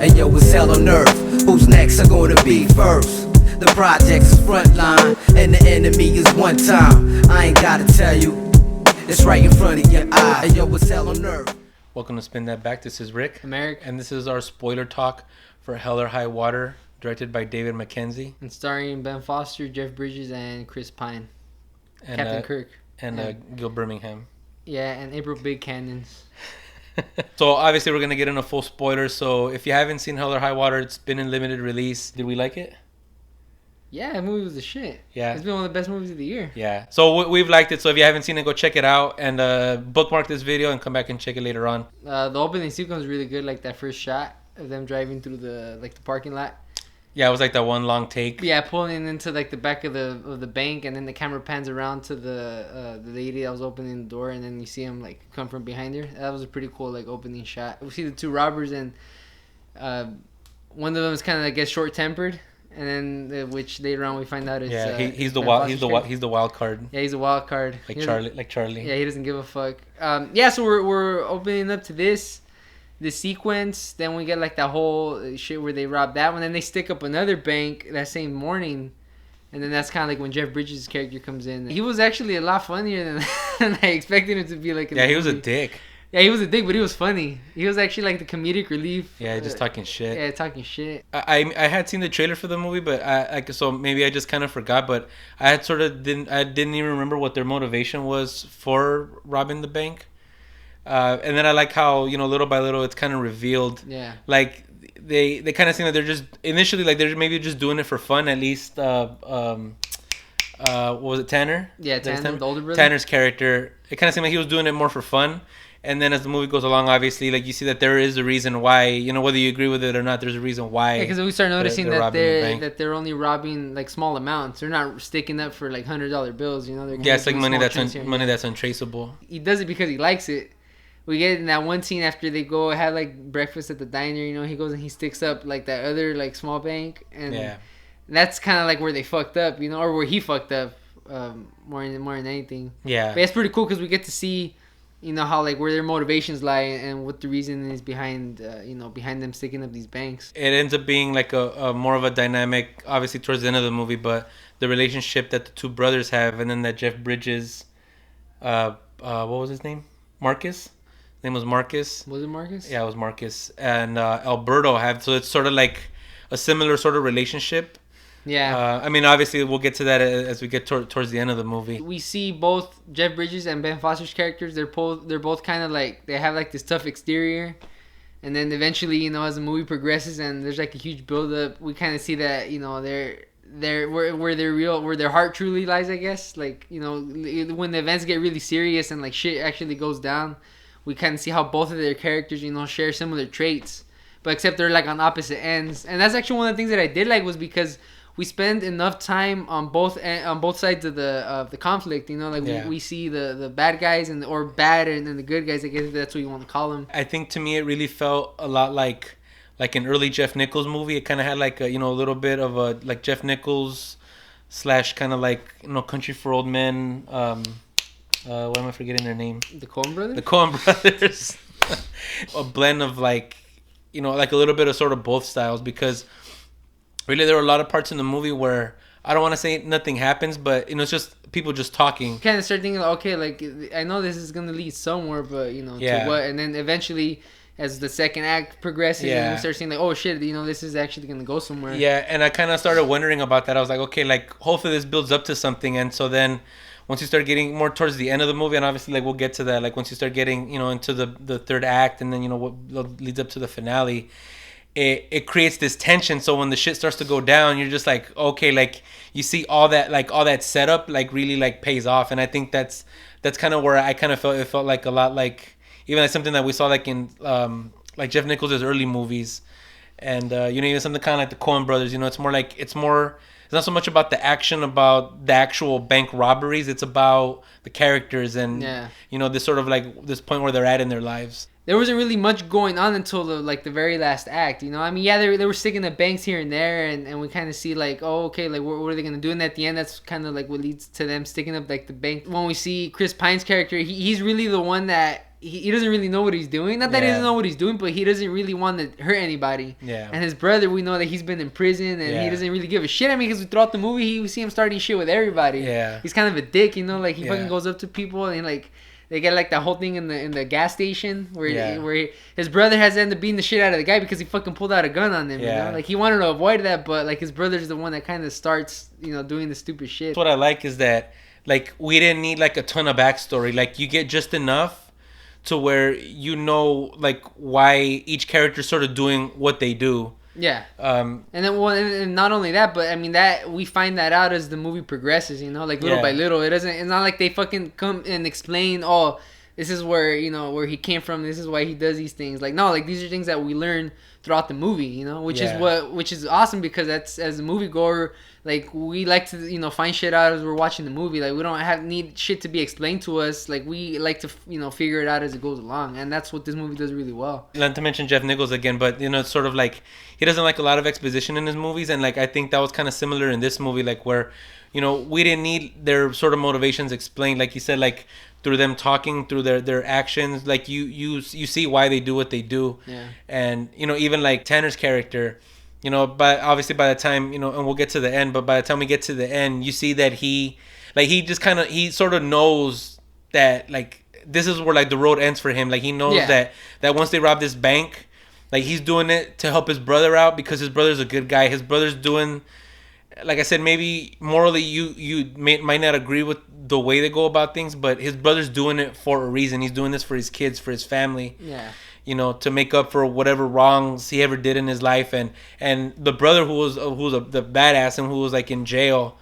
Hey yo, it's hell on earth. Who's next are gonna be first? The project's frontline, and the enemy is one time. I ain't gotta tell you, it's right in front of your eye. Hey yo, it's hell on earth. Welcome to Spin That Back. This is Rick. I'm Eric. And this is our spoiler talk for Hell or High Water, directed by David Mackenzie. And starring Ben Foster, Jeff Bridges, and Chris Pine. And, Captain Kirk. And Gil Birmingham. Yeah, and April Big Cannons. So obviously we're going to get into full spoilers. So if you haven't seen Hell or High Water, it's been in limited release. Did we like it? Yeah, that movie was the shit. Yeah. It's been one of the best movies of the year. Yeah. So we've liked it. So if you haven't seen it, go check it out and bookmark this video and come back and check it later on. The opening sequence was really good, like that first shot of them driving through the parking lot. Yeah, it was like that one long take. Yeah, pulling into like the back of the bank, and then the camera pans around to the lady that was opening the door, and then you see him like come from behind her. That was a pretty cool like opening shot. We see the two robbers, and one of them is kind of, I guess, short tempered, and then which later on we find out is he's the wild card. Yeah, he's a wild card. Like Charlie. Yeah, he doesn't give a fuck. So we're opening up to this sequence. Then we get like that whole shit where they rob that one. Then they stick up another bank that same morning. And then that's kind of like when Jeff Bridges' character comes in. He was actually a lot funnier than I expected him to be. Like, he was a dick. Yeah, he was a dick, but he was funny. He was actually like the comedic relief. Yeah, just talking shit. Yeah, talking shit. I had seen the trailer for the movie, but so maybe I just kind of forgot. But I didn't even remember what their motivation was for robbing the bank. And then I like how, little by little it's kind of revealed. Yeah. Like they kind of seem that they're just initially like they're maybe just doing it for fun. At least what was it, Tanner? Yeah, Tanner, the older brother. Tanner's character. It kind of seemed like he was doing it more for fun. And then as the movie goes along, obviously, like you see that there is a reason why, whether you agree with it or not, there's a reason why. Yeah, because we start noticing they're only robbing like small amounts. They're not sticking up for like $100 bills. They're it's like money that's untraceable. He does it because he likes it. We get in that one scene after they go have like breakfast at the diner. He goes and he sticks up like that other like small bank, and that's kind of like where they fucked up, or where he fucked up more than anything. Yeah, but it's pretty cool because we get to see. How like where their motivations lie and what the reason is behind behind them sticking up these banks. It ends up being like a more of a dynamic, obviously towards the end of the movie, but the relationship that the two brothers have, and then that Jeff Bridges, what was his name? Marcus. His name was Marcus. Was it Marcus? Yeah, it was Marcus. And Alberto have, so it's sort of like a similar sort of relationship. Yeah. Obviously, we'll get to that as we get towards the end of the movie. We see both Jeff Bridges and Ben Foster's characters. They're both kind of like, they have like this tough exterior. And then eventually, as the movie progresses and there's like a huge buildup, we kind of see that, they're where their heart truly lies, I guess. Like, when the events get really serious and like shit actually goes down, we kind of see how both of their characters, share similar traits. But except they're like on opposite ends. And that's actually one of the things that I did like, was because we spend enough time on both sides of the conflict. We see the bad guys or bad and then the good guys, I guess, if that's what you want to call them. I think to me it really felt a lot like an early Jeff Nichols movie. It kind of had like a little bit of a like Jeff Nichols / kind of like Country for Old Men. Why am I forgetting their name? The Coen Brothers. The Coen Brothers. A blend of like like a little bit of sort of both styles, because really there were a lot of parts in the movie where I don't want to say nothing happens, but it's just people just talking. Kind of start thinking, okay, like I know this is gonna lead somewhere, but to what? And then eventually, as the second act progresses, and we start seeing like, oh shit, this is actually gonna go somewhere. Yeah, and I kind of started wondering about that. I was like, okay, like hopefully this builds up to something, and so then once you start getting more towards the end of the movie, and obviously like we'll get to that, like once you start getting into the third act, and then what leads up to the finale. It creates this tension, so when the shit starts to go down, you're just like, okay, like you see all that setup like really like pays off. And I think that's kind of where I kind of felt it felt like a lot like even like something that we saw like in like Jeff Nichols' early movies, and even something kind of like the Coen Brothers. It's not so much about the action, about the actual bank robberies. It's about the characters and this sort of like this point where they're at in their lives. There wasn't really much going on until the very last act, they were sticking the banks here and there, and we kind of see like, oh, okay, like what are they gonna do? And at the end, that's kind of like what leads to them sticking up like the bank. When we see Chris Pine's character, he's really the one that he doesn't really know what he's doing. Not that he doesn't know what he's doing, but he doesn't really want to hurt anybody. Yeah. And his brother, we know that he's been in prison and he doesn't really give a shit. I mean, because throughout the movie, we see him starting shit with everybody. Yeah. He's kind of a dick, you know, like he fucking goes up to people and like they get like that whole thing in the gas station where his brother has to end up beating the shit out of the guy because he fucking pulled out a gun on him. You know, like he wanted to avoid that, but like his brother's the one that kind of starts, you know, doing the stupid shit. What I like is that like we didn't need like a ton of backstory. Like you get just enough to where you know like why each character's sort of doing what they do. Yeah. And then and not only that, but I mean that we find that out as the movie progresses, you know, like little by little. It's not like they fucking come and explain, oh, this is where, you know, where he came from, this is why he does these things. Like no, like these are things that we learn throughout the movie, you know, which is awesome because that's, as a moviegoer, like we like to, you know, find shit out as we're watching the movie. Like we don't need shit to be explained to us. Like we like to, you know, figure it out as it goes along, and that's what this movie does really well. Not to mention Jeff Nichols again, but you know, it's sort of like he doesn't like a lot of exposition in his movies, and like I think that was kind of similar in this movie, like where, you know, we didn't need their sort of motivations explained, like you said, like through them talking, through their actions, like you see why they do what they do. Yeah. And you know, even like Tanner's character, you know, but obviously by the time, you know, and we'll get to the end, but by the time we get to the end, you see that he sort of knows that like this is where like the road ends for him. Like he knows that once they rob this bank, like he's doing it to help his brother out because his brother's a good guy. His brother's doing, like I said, maybe morally you might not agree with the way they go about things, but his brother's doing it for a reason. He's doing this for his kids, for his family. Yeah. You know, to make up for whatever wrongs he ever did in his life, and the brother who was the badass and who was like in jail,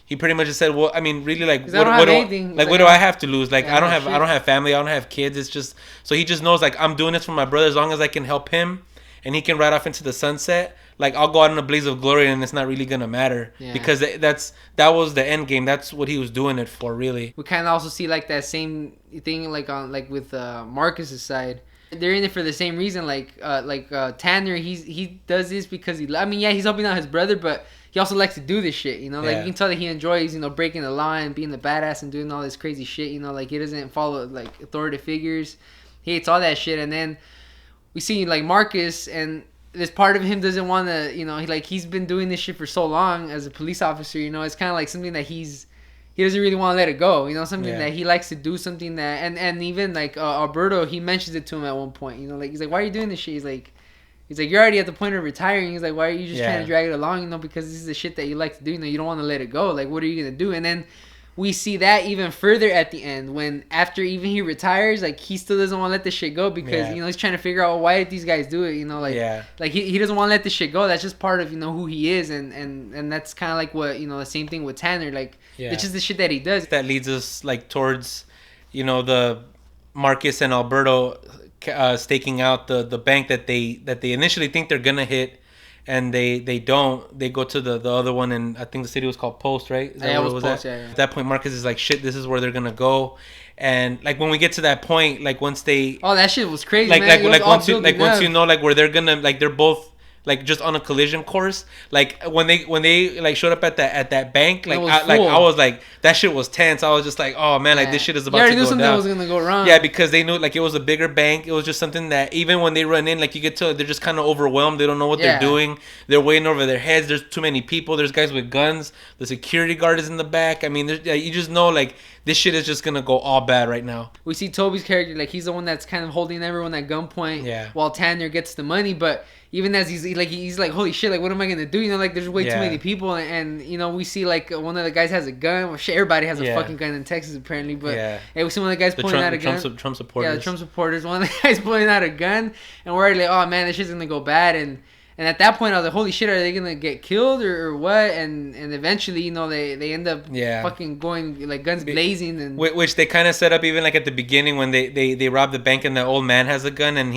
he pretty much just said, well, I mean, really, like what do I have to lose? Like I don't have family, I don't have kids. It's just, so he just knows like I'm doing this for my brother. As long as I can help him and he can ride off into the sunset, like I'll go out in a blaze of glory, and it's not really gonna matter because that was the end game. That's what he was doing it for, really. We kind of also see like that same thing like on like with Marcus's side. They're in it for the same reason. Like Tanner, he does this because he's helping out his brother, but he also likes to do this shit, you know. Like you can tell that he enjoys, you know, breaking the law and being the badass and doing all this crazy shit, you know. Like he doesn't follow like authoritative figures. He hates all that shit. And then we see like Marcus, and this part of him doesn't want to, you know, he's been doing this shit for so long as a police officer, you know. It's kind of like something that he doesn't really want to let it go, you know, something that he likes to do, something that, and even like Alberto, he mentions it to him at one point, you know, like he's like, why are you doing this shit? He's like, you're already at the point of retiring. He's like, why are you just trying to drag it along, you know, because this is the shit that you like to do, you know, you don't want to let it go. Like, what are you gonna do? And then we see that even further at the end, when after even he retires, like he still doesn't want to let this shit go because you know, he's trying to figure out, why did these guys do it, you know, like like he doesn't want to let this shit go. That's just part of, you know, who he is, and that's kind of like what, you know, the same thing with Tanner, like it's just the shit that he does that leads us like towards, you know, the Marcus and Alberto staking out the bank that they initially think they're gonna hit, and they don't. They go to the other one, and I think the city was called Post, right? Is that yeah, what it was Post, yeah. At that point, Marcus is like, shit, this is where they're gonna go. And like when we get to that point, like once they, oh, that shit was crazy, like man. once you know like where they're gonna, like they're both like just on a collision course. Like when they like showed up at that bank, like I was like, that shit was tense. I was just like, oh man, like this shit is about to go down. You already knew something was gonna go wrong. Yeah, because they knew like it was a bigger bank. It was just something that even when they run in, like you get to, they're just kind of overwhelmed. They don't know what they're doing. They're waiting over their heads. There's too many people. There's guys with guns. The security guard is in the back. I mean, you just know like this shit is just gonna go all bad right now. We see Toby's character, like he's the one that's kind of holding everyone at gunpoint while Tanner gets the money, but even as he's like, holy shit, like what am I gonna do? You know, like there's way too many people, and you know, we see like one of the guys has a gun. Well, shit, everybody has a fucking gun in Texas apparently, but hey, we see one of the guys pulling out a gun. Trump supporters. Yeah, the Trump supporters. One of the guys pulling out a gun, and we're already like, oh man, this shit's gonna go bad. And at that point, I was like, holy shit, are they gonna get killed or what? And eventually, you know, they end up fucking going like guns blazing, and which they kind of set up even like at the beginning when they rob the bank and the old man has a gun and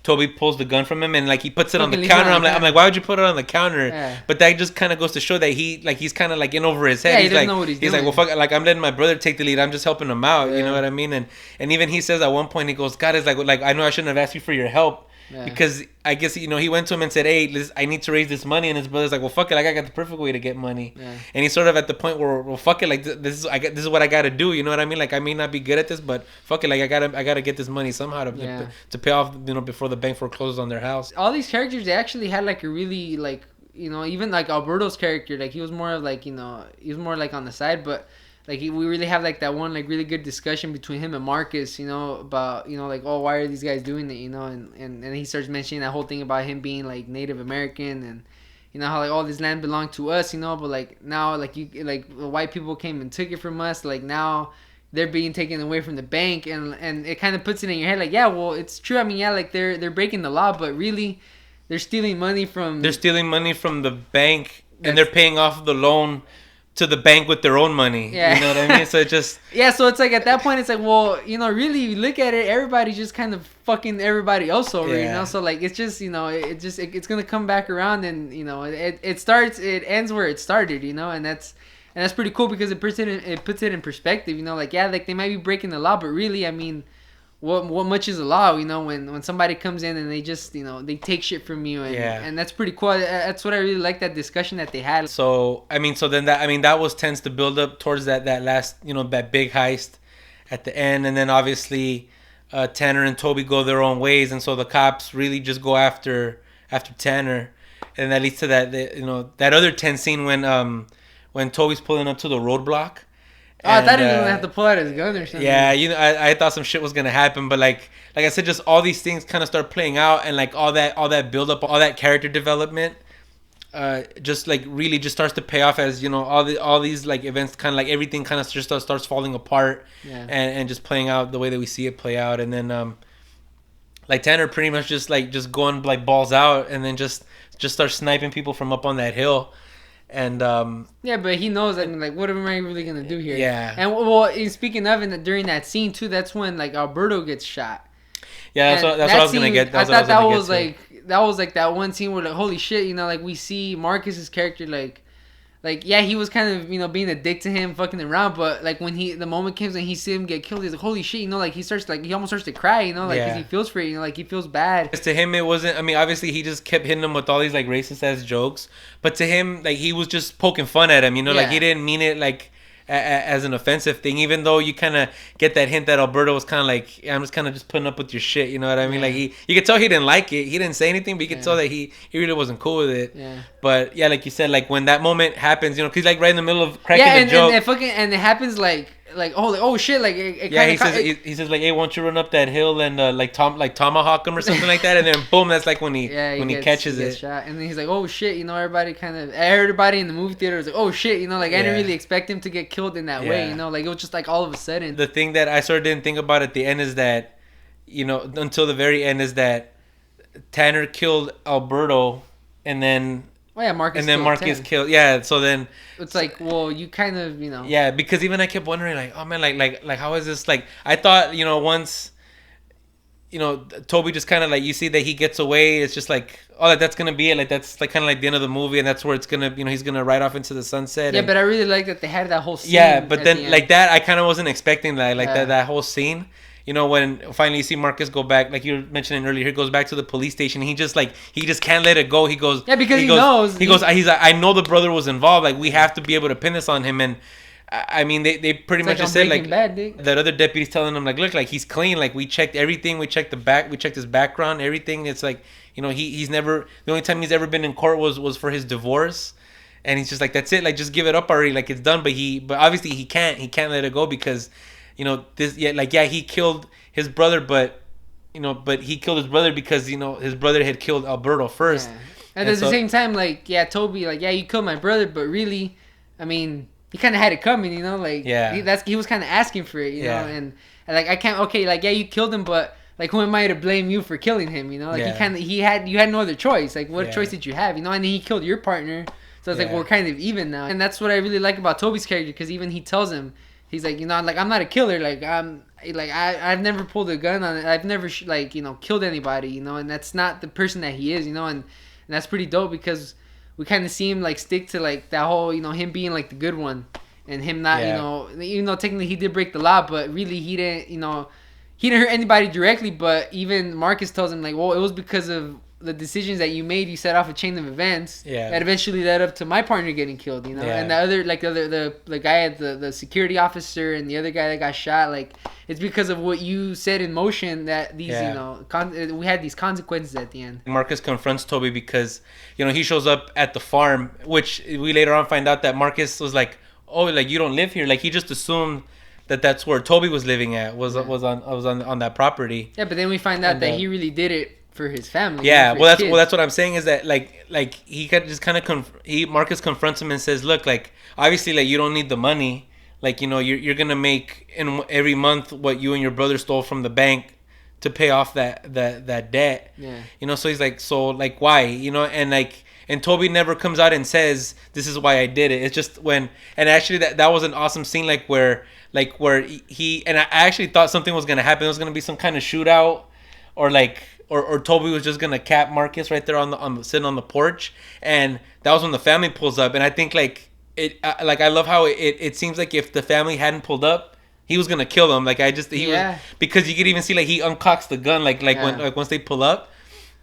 Toby pulls the gun from him and like he puts it on the counter. I'm like, why would you put it on the counter? Yeah. But that just kind of goes to show that he's kind of like in over his head. Yeah, he doesn't know what he's doing. Like, well, fuck, like I'm letting my brother take the lead. I'm just helping him out. You know what I mean? And even he says at one point, he goes, God, it's like I know I shouldn't have asked you for your help. Yeah. because I guess he went to him and said, "Hey, I need to raise this money," and his brother's like, "Well, fuck it, like I got the perfect way to get money." Yeah. And he's sort of at the point where, well, fuck it, like this is what I got to do. You know what I mean? Like I may not be good at this, but fuck it, like I gotta get this money somehow to pay off, before the bank forecloses on their house. All these characters, they actually had like a really like, even like Alberto's character, like he was more of like, he was more like on the side, but like we really have like that one like really good discussion between him and Marcus, about like, oh, why are these guys doing it, and he starts mentioning that whole thing about him being like Native American, and how like all this land belonged to us, but like now like the white people came and took it from us, like now they're being taken away from the bank, and it kind of puts it in your head like, yeah, well, it's true. I mean, yeah, like they're breaking the law, but really they're stealing money from the bank, and they're paying off the loan to the bank with their own money. Yeah. You know what I mean? So it just yeah, so it's like at that point it's like, well, really you look at it, everybody's just kind of fucking everybody else over, so like it's just it's gonna come back around, and it ends where it started, and that's pretty cool because it puts it in perspective, like, yeah, like they might be breaking the law, but really, I mean, what much is the law, when somebody comes in and they just they take shit from you, and that's pretty cool. That's what I really like, that discussion that they had. So that tends to build up towards that last, that big heist at the end, and then obviously Tanner and Toby go their own ways, and so the cops really just go after Tanner, and that leads to that other tense scene when Toby's pulling up to the roadblock. Oh, I thought he was gonna have to pull out his gun or something. Yeah, I thought some shit was gonna happen, but like I said, just all these things kind of start playing out, and like all that build up, all that character development, just like really just starts to pay off as all these like events, kind of like everything kind of just starts falling apart, and just playing out the way that we see it play out, and then like Tanner pretty much just going like balls out, and then just starts sniping people from up on that hill. And yeah, but he knows that, like, what am I really gonna do here? Yeah. And well, speaking of, during that scene too, that's when like Alberto gets shot. Yeah, that's what I was gonna get. I thought that was like that one scene where like, holy shit, like we see Marcus's character like yeah, he was kind of being a dick to him, fucking around, but like when the moment comes and he sees him get killed, he's like, holy shit, like he almost starts to cry, like cause he feels for it, like he feels bad. To him, it wasn't. I mean, obviously he just kept hitting him with all these like racist ass jokes, but to him, like he was just poking fun at him, like he didn't mean it like as an offensive thing, even though you kind of get that hint that Alberto was kind of like, I'm just kind of just putting up with your shit, you know what I mean? Like you could tell he didn't like it. He didn't say anything, but you could tell that he really wasn't cool with it. Yeah. But yeah, like you said, like when that moment happens, because he's like right in the middle of cracking the joke. And it happens like oh shit, like it yeah, he says like, hey, why don't you run up that hill and like tomahawk him or something like that, and then boom, that's like when he catches it. Shot. And then he's like, oh shit, everybody in the movie theater was like, oh shit, like I didn't really expect him to get killed in that way, like it was just like all of a sudden. The thing that I sort of didn't think about at the end is that, until the very end, is that Tanner killed Alberto, and then Marcus killed. Yeah, so then it's like, well, you kind of, Yeah, because even I kept wondering, like, oh man, like how is this? Like, I thought, once, Toby just kind of like, you see that he gets away, it's just like, oh, that's gonna be it. Like that's like kind of like the end of the movie, and that's where it's gonna, he's gonna ride off into the sunset. Yeah, but I really like that they had that whole scene. Yeah, but then like that, I kind of wasn't expecting that, that whole scene. When finally you see Marcus go back, like you were mentioning earlier, he goes back to the police station. He just can't let it go. He goes, yeah, because he knows. He's like, I know the brother was involved. Like we have to be able to pin this on him. And I mean, they pretty much just said like that other deputy's telling him like, look, like he's clean. Like we checked everything. We checked his background, everything. It's like, he's never, the only time he's ever been in court was for his divorce. And he's just like, that's it. Like just give it up already. Like it's done. But obviously he can't let it go because, he killed his brother, but he killed his brother because his brother had killed Alberto first. Yeah. And at the same time, like, yeah, Toby, like, yeah, you killed my brother, but really, I mean, he kind of had it coming, like, he was kind of asking for it, know, and like I can't, okay, like, yeah, you killed him, but like, who am I to blame you for killing him, like you had no other choice, like, what choice did you have, and then he killed your partner, so it's like we're kind of even now, and that's what I really like about Toby's character, because even he tells him. He's like, like, I'm not a killer. Like, I've never pulled a gun on it. I've never, killed anybody, and that's not the person that he is, and that's pretty dope because we kind of see him, like, stick to, like, that whole, him being, like, the good one and him not, even though technically he did break the law, but really he didn't, he didn't hurt anybody directly, but even Marcus tells him like, well, it was because of the decisions that you made. You set off a chain of events that eventually led up to my partner getting killed, you know. And the other, like the guy at the security officer and the other guy that got shot, like it's because of what you set in motion that these, you know, we had these consequences at the end. Marcus confronts Toby because, you know, he shows up at the farm, which we later on find out that Marcus was like, oh, like you don't live here. Like he just assumed that that's where Toby was living at, was on that property. Yeah, but then we find out that he really did it for his family. Yeah, that's what I'm saying is that like he just kind of Marcus confronts him and says, look, like obviously like you don't need the money, like, you know, you're gonna make in every month what you and your brother stole from the bank to pay off that debt. Yeah, you know, so he's like, so like why, you know, and Toby never comes out and says this is why I did it. It's just when, and actually that was an awesome scene, like where he and I actually thought something was gonna happen. It was gonna be some kind of shootout, or like or Toby was just gonna cap Marcus right there on the sitting on the porch, and that was when the family pulls up. And I think like I love how it seems like if the family hadn't pulled up, he was gonna kill them. Like was, because you could even see like he uncocks the gun when once they pull up.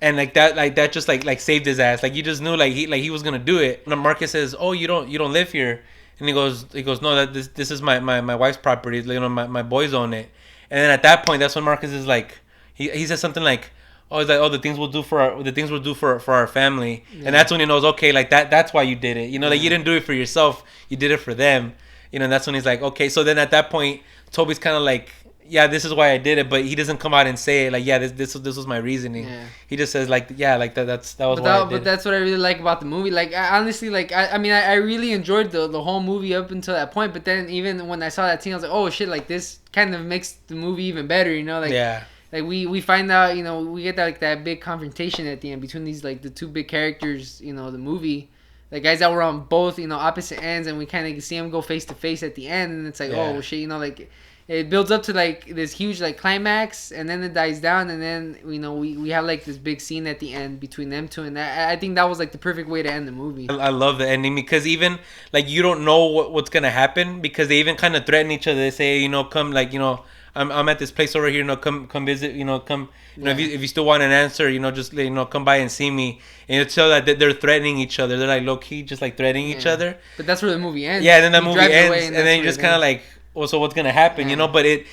And like that just like saved his ass. Like you just knew like he was gonna do it. And Marcus says, "Oh, you don't live here," and he goes, "No, that this is my wife's property. You know, my boys own it." And then at that point, that's when Marcus is like, he says something like, "Oh, he's like, oh, the things we'll do for our family." Yeah. And that's when he knows, okay, like that's why you did it. You know, like you didn't do it for yourself, you did it for them. You know, and that's when he's like, okay. So then at that point, Toby's kind of like, yeah, this is why I did it, but he doesn't come out and say it like, yeah, this was my reasoning. Yeah. He just says like, yeah, like that was why I did it. But that's what I really like about the movie. Like I honestly, like I mean I really enjoyed the whole movie up until that point. But then even when I saw that scene, I was like, oh shit, like this kind of makes the movie even better. You know, like like we find out, you know, we get that big confrontation at the end between these like the two big characters. You know, the movie. The guys that were on both, you know, opposite ends, and we kind of see them go face to face at the end, and it's like, oh shit, you know, like. It builds up to like this huge like climax, and then it dies down, and then, you know, we have like this big scene at the end between them two, and I think that was like the perfect way to end the movie. I love the ending because even like you don't know what's gonna happen, because they even kind of threaten each other. They say, you know, come, like, you know, I'm at this place over here, you know, come visit, you know, come, you know, if you still want an answer, you know, just, you know, come by and see me. And it's so that they're threatening each other. They're like low key just like threatening each other. But that's where the movie ends. Yeah, and then the movie ends, and then you're just kind of like, well, so what's gonna happen, you know? But it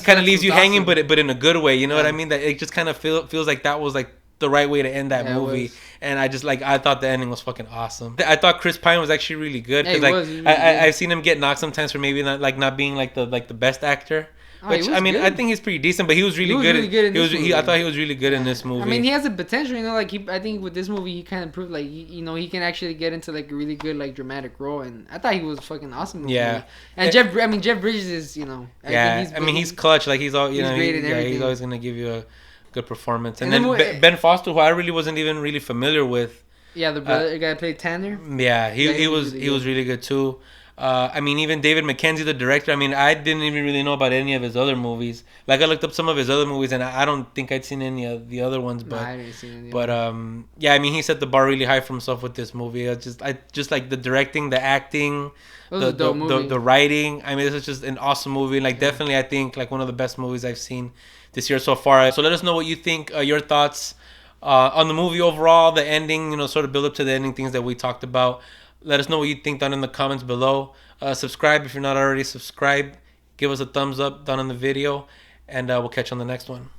kind of leaves you hanging, awesome. but in a good way, you know what I mean? That it just kind of feels like that was like the right way to end that movie. And I just like, I thought the ending was fucking awesome. I thought Chris Pine was actually really good, because like I've seen him get knocked sometimes for maybe not being like the best actor. Which I mean, good. I think he's pretty decent, but he was really good. I thought he was really good in this movie. I mean, he has the potential, you know. Like I think with this movie, he kind of proved like you know, he can actually get into like a really good like dramatic role, and I thought he was fucking awesome. Yeah. And Jeff Bridges is, you know. I mean, he's clutch. Like he's all, you know, great in everything. He's always gonna give you a good performance. And then Ben Foster, who I really wasn't even really familiar with. Yeah, the brother, the guy that played Tanner. Yeah, he was really good too. I mean, even David Mackenzie, the director, I mean, I didn't even really know about any of his other movies. Like, I looked up some of his other movies, and I don't think I'd seen any of the other ones. But, I didn't see any. But yeah, I mean, he set the bar really high for himself with this movie. I just like the directing, the acting, the writing. I mean, this is just an awesome movie. Like, definitely, I think like one of the best movies I've seen this year so far. So let us know what you think. Your thoughts on the movie overall, the ending. You know, sort of build up to the ending, things that we talked about. Let us know what you think down in the comments below. Subscribe if you're not already subscribed. Give us a thumbs up down in the video. And we'll catch you on the next one.